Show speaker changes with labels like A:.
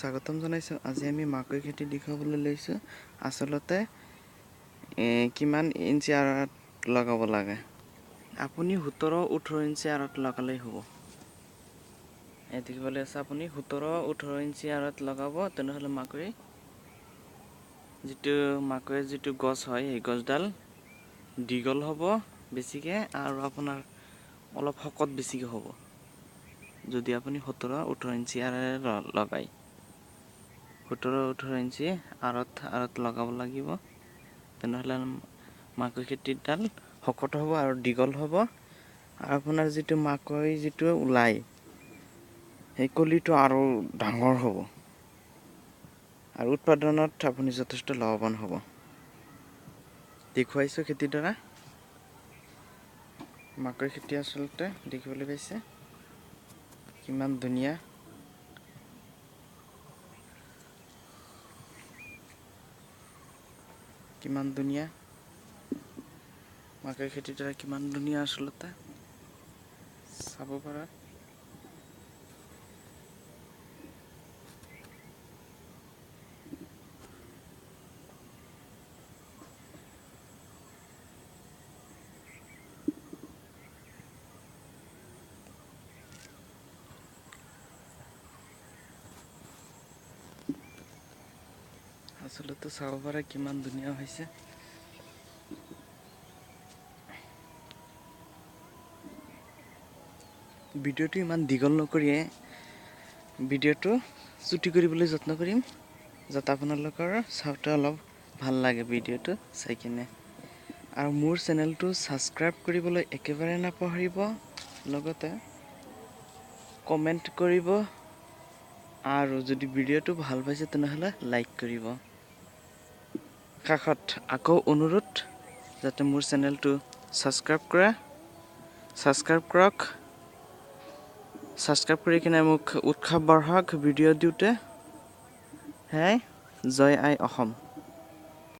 A: স্বাগতম জনাইছোঁ। আজি আমি মাকৈ খেতি দেখাবলৈ লৈছোঁ। আচলতে কিমান ইঞ্চি আঁৰত লগাব লাগে। আপুনি 17-18 ইঞ্চি আঁৰত লগালেই হ'ব। এই দেখিবলৈ আছে আপুনি 17-18 ইঞ্চি আঁৰত লগাব, তেনেহ'লে মাকৈৰ যিটো গছ হয় সেই গছডাল দীঘল হ'ব বেছিকৈ, আৰু আপোনাৰ অলপ শকত বেছিকৈ হ'ব। যদি আপুনি 17-18 ইঞ্চি আঁৰেৰে লগায়, 17-18 ইঞ্চি আঁৰত লগাব লাগিব। তেনেহ'লে মাকৈ খেতিডাল শকত হ'ব আৰু দীঘল হ'ব, আৰু আপোনাৰ যিটো মাকৈ যিটো ওলায় সেই কলিটো আৰু ডাঙৰ হ'ব, আৰু উৎপাদনত আপুনি যথেষ্ট লাভৱান হ'ব। দেখুৱাইছোঁ খেতিৰ দ্বাৰা। মাকৈ খেতি আচলতে দেখিবলৈ পাইছে কিমান ধুনীয়া। কিমান ধুনীয়া মাকৈ খেতিৰ দ্বাৰা, কিমান ধুনীয়া আচলতে চাব পাৰা। আচলতে চাব পাৰা কিমান ধুনীয়া হৈছে। ভিডিঅ'টো ইমান দীঘল নকৰিয়ে ভিডিঅ'টো চুটি কৰিবলৈ যত্ন কৰিম, যাতে আপোনালোকৰ চাওঁতে অলপ ভাল লাগে ভিডিঅ'টো চাই কিনে। আৰু মোৰ চেনেলটো ছাবস্ক্ৰাইব কৰিবলৈ একেবাৰে নাপাহৰিব, লগতে কমেণ্ট কৰিব, আৰু যদি ভিডিঅ'টো ভাল পাইছে তেনেহ'লে লাইক কৰিব। কাষত আকৌ অনুৰোধ যাতে মোৰ চেনেলটো ছাবস্ক্ৰাইব কৰক। ছাবস্ক্ৰাইব কৰি কিনে মোক উৎসাহ বঢ়াওক ভিডিঅ' দিওঁতে। জয় আই অসম।